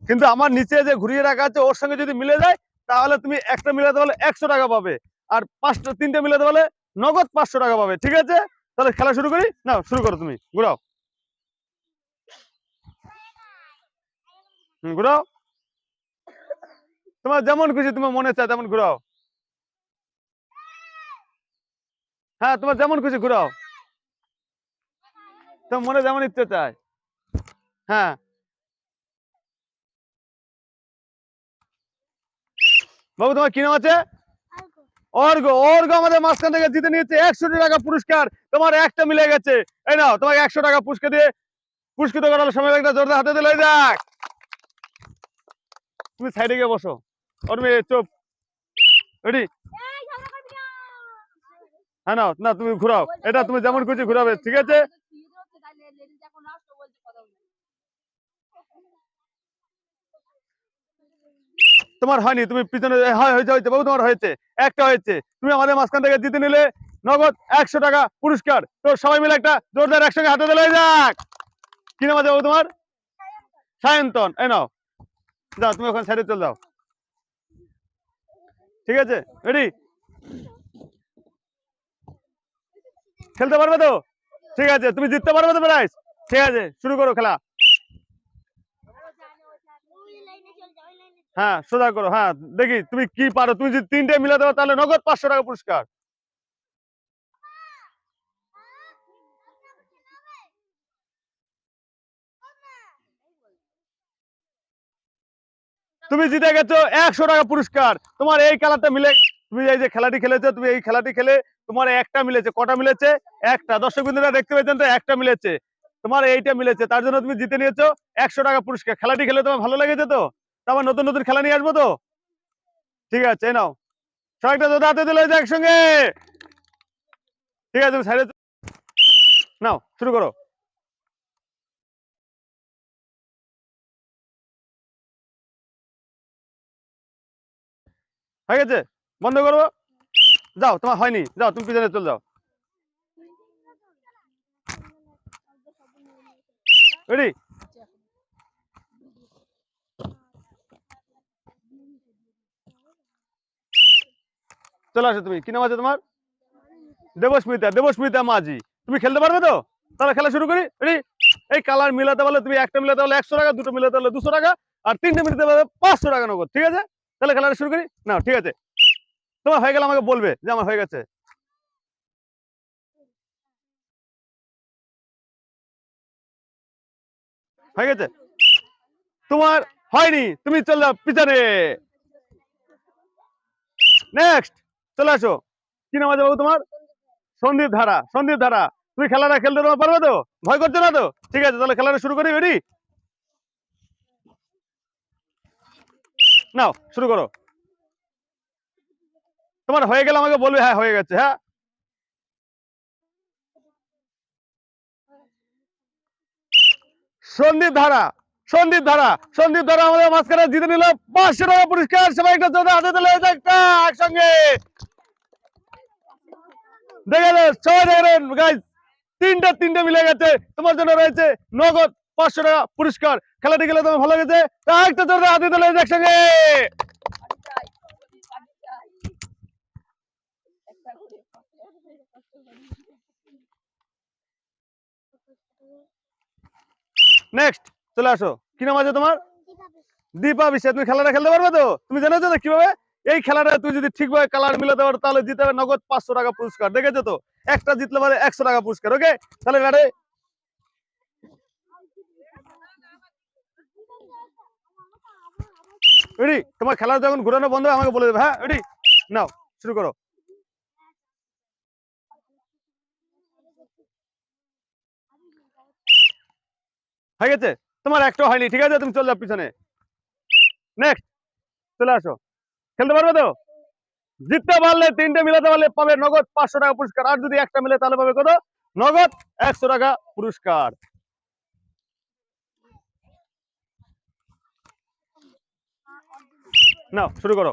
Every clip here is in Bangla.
কিন্তু আমার নিচে যে ঘুরিয়ে রাখা আছে ওর সঙ্গে যদি মিলে যায় তাহলে তুমি একটা মিলাতে পারলে 100 টাকা পাবে, আর পাঁচটা তিনটে মিলাতে পারলে নগদ 500 টাকা পাবে। ঠিক আছে, তাহলে খেলা শুরু করি। না, শুরু করো, তুমি ঘুরাও। ঘুরাও, তোমার যেমন খুশি, তোমার মনে চায় তেমন ঘুরাও। হ্যাঁ, তোমার যেমন খুশি ঘুরাও, তোমার মনে যেমন ইচ্ছে চায়। হ্যাঁ, বাবু তোমার কি নাম আছে? অর্ঘ। অর্ঘ আমাদের মাঝখান থেকে জিতে নিয়েছে 100 টাকা পুরস্কার। তোমার একটা মিলে গেছে, এই নাও তোমাকে 100 টাকা পুরস্কার দিয়ে পুরস্কৃত করার সময় একটা জোরদার হাতে দিলে যাক। তুমি সাইডে গিয়ে বসো। অর্মি চুপ, রেডি? হ্যাঁ, নাও না, তুমি ঘুরাও, এটা তুমি যেমন খুশি ঘুরাবে। ঠিক আছে, তোমার হয়নি, তুমি পিছনে হয়েছে হয়েছে বাবু, তোমার হয়েছে, একটা হয়েছে। তুমি আমাদের মাঝখান থেকে জিতে নিলে নগদ 100 টাকা পুরস্কার। তো সবাই মিলে একটা জোরদার একসঙ্গে হাতে দিলে যাক। কি নাম আছে বাবু তোমার? সায়ন্তন। এই নাও, যাও তুমি ওখানে সাইডে চলে যাও। ঠিক আছে, রেডি? খেলতে পারবে তো? ঠিক আছে, তুমি জিততে পারবে তো প্রাইজ? ঠিক আছে, শুরু করো খেলা। হ্যাঁ, সোজা করো। হ্যাঁ, দেখি তুমি কি পারো। তুমি যদি তিনটে মিলাতে পারো তাহলে নগদ 500 টাকা পুরস্কার। তুমি জিতে গেছো 100 টাকা পুরস্কার। তোমার এই খেলাটা মিলে, তুমি এই যে খেলাটি খেলেছো, তুমি এই খেলাটি খেলে তোমার একটা মিলেছে। কটা মিলেছে? একটা। দর্শক বিন্দুরা দেখতে পেয়েছেন তো, একটা মিলেছে। তোমার এইটা মিলেছে, তার জন্য তুমি জিতে নিয়েছো 100 টাকা পুরস্কার। খেলাটি খেলে তোমার ভালো লেগেছে তো? আবার নতুন নতুন খেলা নিয়ে আসবো তো। ঠিক আছে, নাও সবাইটা তো হাতে দিলে একসঙ্গে। ঠিক আছে, তুমি সাইডে নাও, শুরু করো। হয়ে গেছে, বন্ধ করবো। যাও, তোমার হয়নি, যাও তুমি পিছনে চলে যাও। রেডি? চলে আসো। তুমি কি নাম আছে তোমার? দেবস্মিতা। দেবস্মিতা মাঝি। তুমি খেলতে পারবে তো? তাহলে খেলা শুরু করি। রেডি? এই কালার মিলাতে পারলে তুমি একটা মিলাতে পারলে 100 টাকা, দুটো মিলাতে পারলে 200 টাকা, আর তিনটে মিলাতে পারলে 500 টাকা নগদ। ঠিক আছে, তাহলে খেলাটা শুরু করি। না, ঠিক আছে, তোমার হয়ে গেলে আমাকে বলবে যে আমার হয়ে গেছে। হয়ে গেছে, তোমার হয়নি, তুমি চলে যাও পিছনে। নেক্সট, চলে আসো। কি নাম আছে বাবু তোমার? সন্দীপ ধারা। সন্দীপ ধারা, তুমি খেলাটা খেলতে তোমার পারবে তো? ভয় করছো না তো? ঠিক আছে, তাহলে খেলাটা শুরু করি। রেডি? নাও, শুরু করো। তোমার হয়ে গেলে আমাকে বলবে হ্যাঁ হয়ে গেছে। হ্যাঁ, সন্দীপ ধারা। সন্দীপ ধারা। সন্দীপ ধারা আমাদের মাঝখানে জিতে নিল 500 টাকা পুরস্কার। সবাই একটা জোরে হাতে দিলে একটা একসঙ্গে। দেখে সবাই দেখেন গাইজ, তিনটে তিনটে মিলে গেছে। তোমার জন্য রয়েছে নগদ 500 টাকা পুরস্কার। খেলাটি খেলে তোমার ভালো গেছে, একটা জোরে হাতে দিলে একসঙ্গে। নেক্সট, চলে আসো। কি নাম আছে তোমার? দীপা বিশ্বাস। তুমি খেলাটা খেলতে পারবে তো? তুমি জানোছো তো কিভাবে? এই খেলাটা তুই যদি ঠিকভাবে কালার মিলাতে পারো তাহলে জিতে হবে নগদ 500 টাকা পুরস্কার। দেখেছো তো, একটা জিতলে পারে 100 টাকা পুরস্কার। ওকে, তাহলে গাড়ি রেডি? তোমার খেলা যখন ঘুরানো বন্ধ হয় আমাকে বলে দেবে। হ্যাঁ, রেডি? নাও, শুরু করো। হয়ে গেছে, তোমার একটা হয়নি। ঠিক আছে, তুমি চলে যাও পিছনে। নেক্সট, চলে আসো। খেলতে পারবে তো? জিততে পারলে তিনটে মিলাতে পারলে পাবে নগদ 500 টাকা পুরস্কার, আর যদি একটা মিলে তাহলে পাবে কত? নগদ 100 টাকা পুরস্কার। নাও, শুরু করো।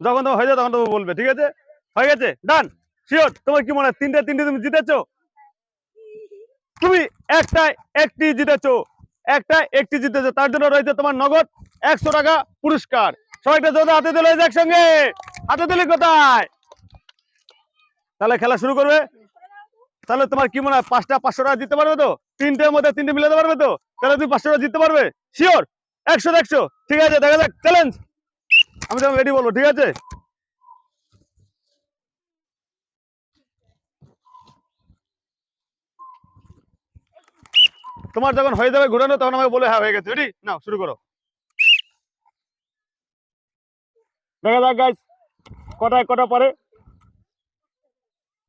যখন তোমার হয়ে যাবে তখন তুমি বলবে। ঠিক আছে, হয়ে গেছে, ডান, শিওর? তোমার কি মনে হয় তিনটে তিনটে তুমি জিতেছো? একটা একটি জিতেছো, একটা একটি জিতেছো, তার জন্য রয়েছে তোমার নগদ 100 টাকা পুরস্কার। সবাইটা যদি হাতে তুলে একসঙ্গে, হাতে তুলে কোথায়? তাহলে খেলা শুরু করবে। তাহলে তোমার কি মনে হয় 5টা 500 টাকা জিততে পারবে তো? তিনটের মধ্যে তিনটে মিলাতে পারবে তো? তাহলে তুমি 500 টাকা জিততে পারবে শিওর? 100 ঠিক আছে, দেখা যাক চ্যালেঞ্জ। আমি তখন রেডি বলবো, ঠিক আছে? তোমার যখন হয়ে যাবে ঘুরানো তখন আমাকে বলে হ্যাঁ হয়ে গেছে। রেডি নাও, শুরু করো। দেখা যাক গাইস কটা কটা পারে।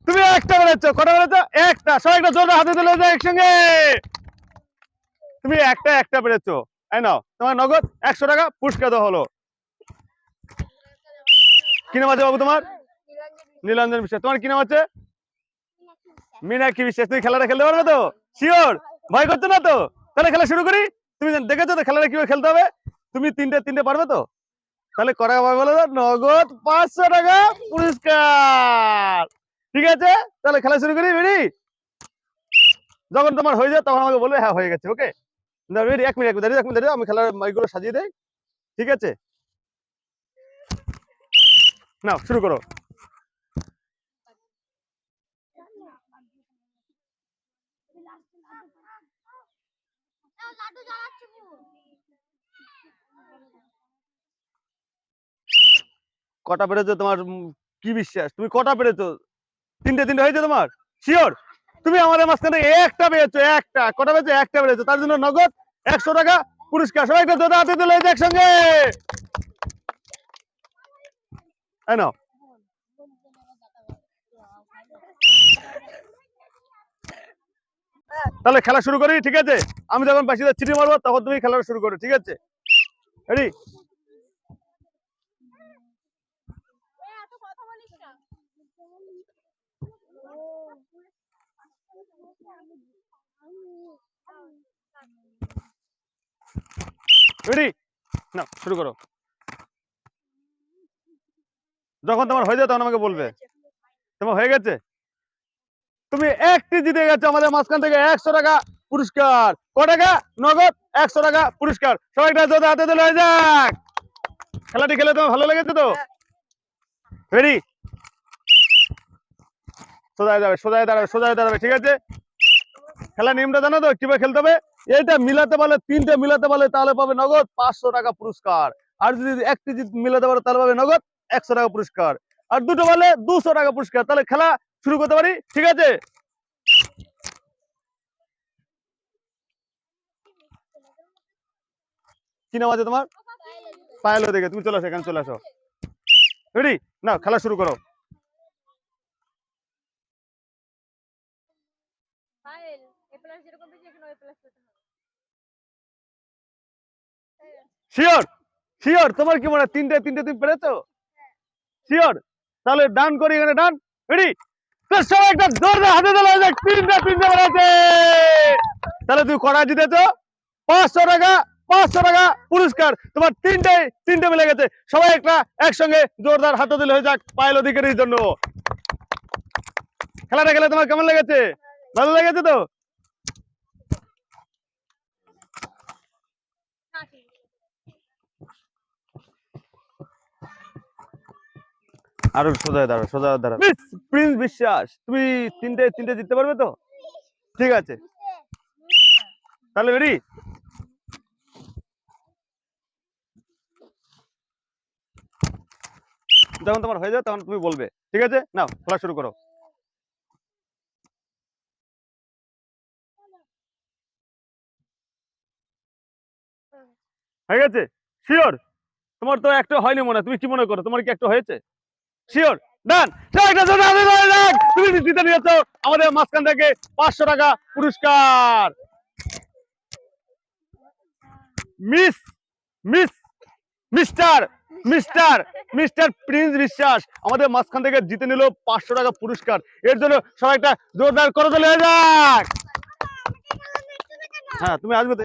তুমি একটা বেড়েছো, কটা বেড়েছো? একটা। সবাই একটা জোরে হাতে তুলে যায় একসঙ্গে। তুমি একটা পেরেছো। এই নাও তোমার নগদ 100 টাকা পুরস্কার দেওয়া হলো। কি নাম আছে বাবু তোমার? নীলাঞ্জন বিশ্বাস। তোমার কি নাম আছে? মীনাক্ষী বিশ্বাস। তুমি খেলাটা খেলতে পারবে তো? শিওর? ভয় করছো না তো? তাহলে খেলা শুরু করি। তুমি দেখেছো তো খেলাটা কিভাবে খেলতে হবে? তুমি তিনটে পারবে তো? তাহলে কটা বলো, নগদ 500 টাকা পুরস্কার। ঠিক আছে, তাহলে খেলা শুরু করি। রেডি? যখন তোমার হয়ে যায় তখন আমাকে বলবে হ্যাঁ হয়ে গেছে। Okay ready? 1 মিনিট দাঁড়িয়ে, 1 মিনিট দাঁড়িয়ে, আমি খেলার মাইকগুলো সাজিয়ে দেই। ঠিক আছে, নাও শুরু করো। কটা পেরেছো তোমার? কি বিশ্বাস তুমি কটা পেরেছো? তিনটে হয়েছে তোমার? শিওর? তুমি আমাদের মাঝখানে একটা পেয়েছো, একটা। কটা পেয়েছো? একটা পেরেছো, তার জন্য নগদ 100 টাকা পুরস্কার। সবাই একটা জোরে হাতে তুলে একসঙ্গে। এই নাও। তাহলে খেলা শুরু করি। ঠিক আছে, আমি যখন বাসিতে চিঠি মারবো তখন তুমি খেলাটা শুরু করো। ঠিক আছে, রেডি? রেডি না, শুরু করো। যখন তোমার হয়ে যায় তখন আমাকে বলবে। তোমার হয়ে গেছে? তুমি একটি জিতে গেছো আমাদের মাঝখান থেকে 100 টাকা পুরস্কার। ক টাকা? নগদ 100 টাকা পুরস্কার। সবাইটা যদি হাতে তুলে হয়ে যাক। খেলাটি খেলে তোমার ভালো লেগেছে তো? রেডি? সোজায় যাবে, সোজায় দাঁড়াবে, সোজায় দাঁড়াবে। ঠিক আছে, খেলা নিয়মটা জানো তো কিভাবে খেলতে হবে? এটা মিলাতে পারলে, তিনটে মিলাতে পারলে তাহলে পাবে নগদ 500 টাকা পুরস্কার। আর যদি একটি মিলাতে পারো তাহলে পাবে নগদ 100 টাকা পুরস্কার। আর দুটো পারলে 200 টাকা পুরস্কার। তাহলে খেলা শুরু করতে পারি। ঠিক আছে, কি নাম আছে তোমার? পায়েল দেখে। তুমি চলে আসো, এখানে চলে আসো। রেডি না, খেলা শুরু করো। শিওর? শিওর? তোমার কি মনে হয় তিনটে তুমি পেরেছো? শিওর? তাহলে ডান করি, এখানে ডান। রেডি? সবাই একটা জোরে হাতে তোলা যাক। তিনটে বেড়েছে। তাহলে তুমি কটা জিতেছো? 500 টাকা। 500 টাকা পুরস্কার। তোমার তিনটে মিলে গেছে। সবাই একটা একসঙ্গে জোরদার হাতে দিলে হয়ে যাক পায়েল অধিকারীর জন্য। খেলাটা খেলে তোমার কেমন লেগেছে? ভালো লেগেছে তো? আরো সোজা দাঁড়া, সোজা দাঁড়া। মিস প্রিন্স বিশ্বাস, তুমি তিনটে জিততে পারবে তো? ঠিক আছে, তাহলে রেডি? যখন তোমার হয়ে যাবে তখন তুমি বলবে। ঠিক আছে, নাও খেলা শুরু করো। হয়ে গেছে? শিওর? তোমার তো একটা হয়নি মনে হয়। তুমি কি মনে করো, তোমার কি একটা হয়েছে? শিওর? ডান। তুমি জিতে নিয়েছো আমাদের মাঝখান থেকে 500 টাকা পুরস্কার। Miss miss mister mister mister Prince বিশ্বাস আমাদের মাঝখান থেকে জিতে নিল 500 টাকা পুরস্কার। এর জন্য সবাই একটা জোরদার করে চলে যাক। হ্যাঁ, তুমি আসবে তো?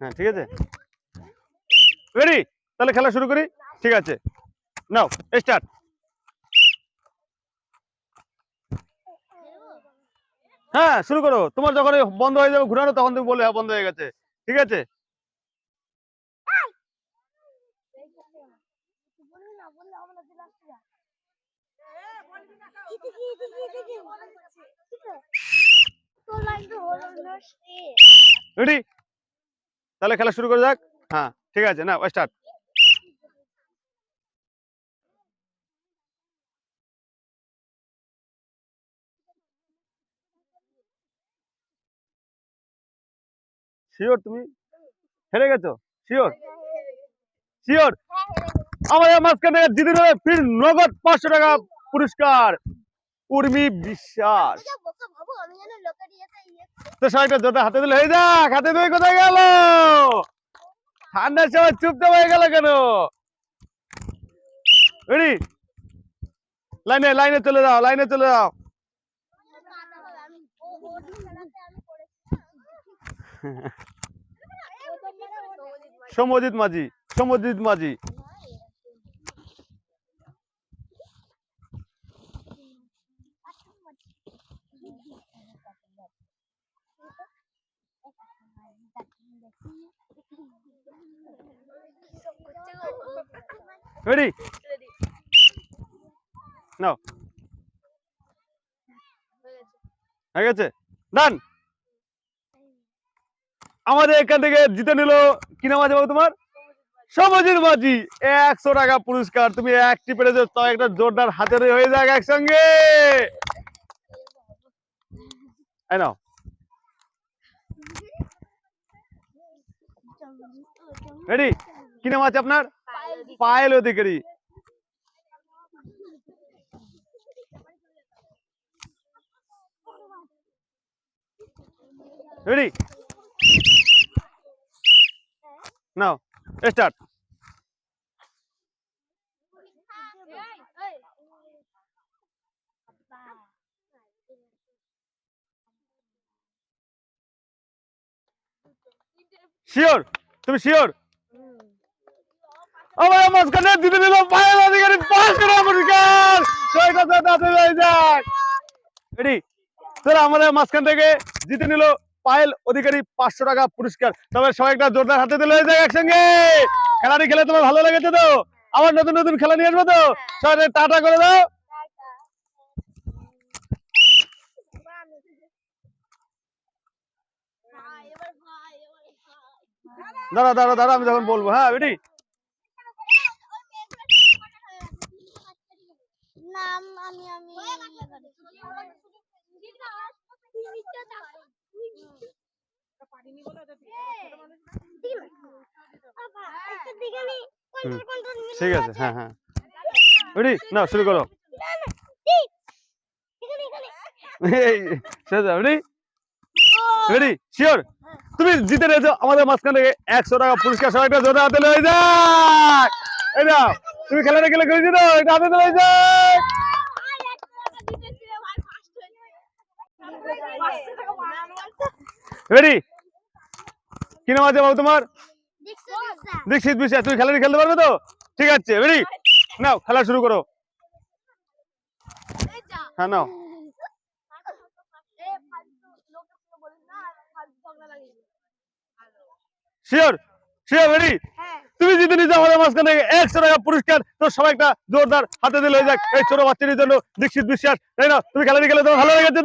হ্যাঁ, ঠিক আছে, রেডি? তাহলে খেলা শুরু করি। ঠিক আছে, নাও স্টার্ট। হ্যাঁ শুরু করো, তোমার যখন বন্ধ হয়ে যাবে ঘুরানো তখন তুমি বলবে হ্যাঁ বন্ধ হয়ে গেছে। ঠিক আছে, রেডি? তাহলে খেলা শুরু করে যাক। হ্যাঁ ঠিক আছে, না স্টার্ট। শিওর তুমি হেরে গেছো? শিওর? শিওর? আমাদের মাঝখানে জিতে নেবে ফির নগদ 500 টাকা পুরস্কার উর্মি বিশ্বাস। তো সবাইটা জোটা হাতে দিলে হয়ে যাক। হাতে দিয়ে কোথায় গেল? ঠান্ডার সময় চুপচাপ হয়ে গেল কেন? রেডি? লাইনে লাইনে চলে যাও, লাইনে চলে যাও। সমজিৎ মাঝি, সমজিৎ মাঝি। রেডি? নাও, হয়ে গেছে, ডান। আমাদের এখান থেকে জিতে নিল কি নাম আছে বাবু তোমার? সমজিৎ মাঝি। 100 টাকা পুরস্কার। তুমি একটি পেরেছো, তাও একটা জোরদার হাতে হয়ে যাক একসঙ্গে। এই নাও। রেডি? কি নাম আছে আপনার? পায়েল অধিকারী। রেডি? নাও স্টার্ট। শিওর? তুমি শিওর? আমার মাঝখানে দিতে দিল পায়েল অধিকারী 500 টাকা পুরস্কার। রেডি? তাহলে আমাদের মাঝখান থেকে জিতে নিল পায়েল অধিকারী 500 টাকা পুরস্কার। তবে সবাই একটা জোরদার হাতে দিলে হয়ে যায় একসঙ্গে। খেলাটি খেলে তোমার ভালো লেগেছে তো? আবার নতুন নতুন খেলা নিয়ে আসবো তো? সবাই টাটা করে দাও। দাঁড়া দাঁড়া দাঁড়া, আমি যখন বলবো। হ্যাঁ রেডি? ঠিক আছে, হ্যাঁ হ্যাঁ রেডি? না শুরু করো। রেডি? রেডি? শিওর? তুমি জিতে নিয়েছো আমাদের মাঝখান থেকে 100 টাকা পুরস্কার। সবাইটা জোরে হাতে লয়ে যাক। এই নাও, তুমি খেলাটা খেলে করেছি তো, এটা হাতে লয়ে যাক। রেডি? কি নাম আছে বাবু তোমার? দীক্ষিত বিশ্বাস। তুমি খেলাটি খেলতে পারবে তো? ঠিক আছে, রেডি? নাও খেলা শুরু করো। হ্যাঁ নাও। শিওর? শিওর? রেডি? তুমি জিতে নিতে আমাদের মাঝখান থেকে 100 টাকা পুরস্কার। তো সবাই একটা জোরদার হাতে দিলে হয়ে যাক এই ছোট বাচ্চাটির জন্য দীক্ষিত বিশ্বাস। তাই না? তুমি খেলাটি খেলে তোমার ভালো লেগেছে?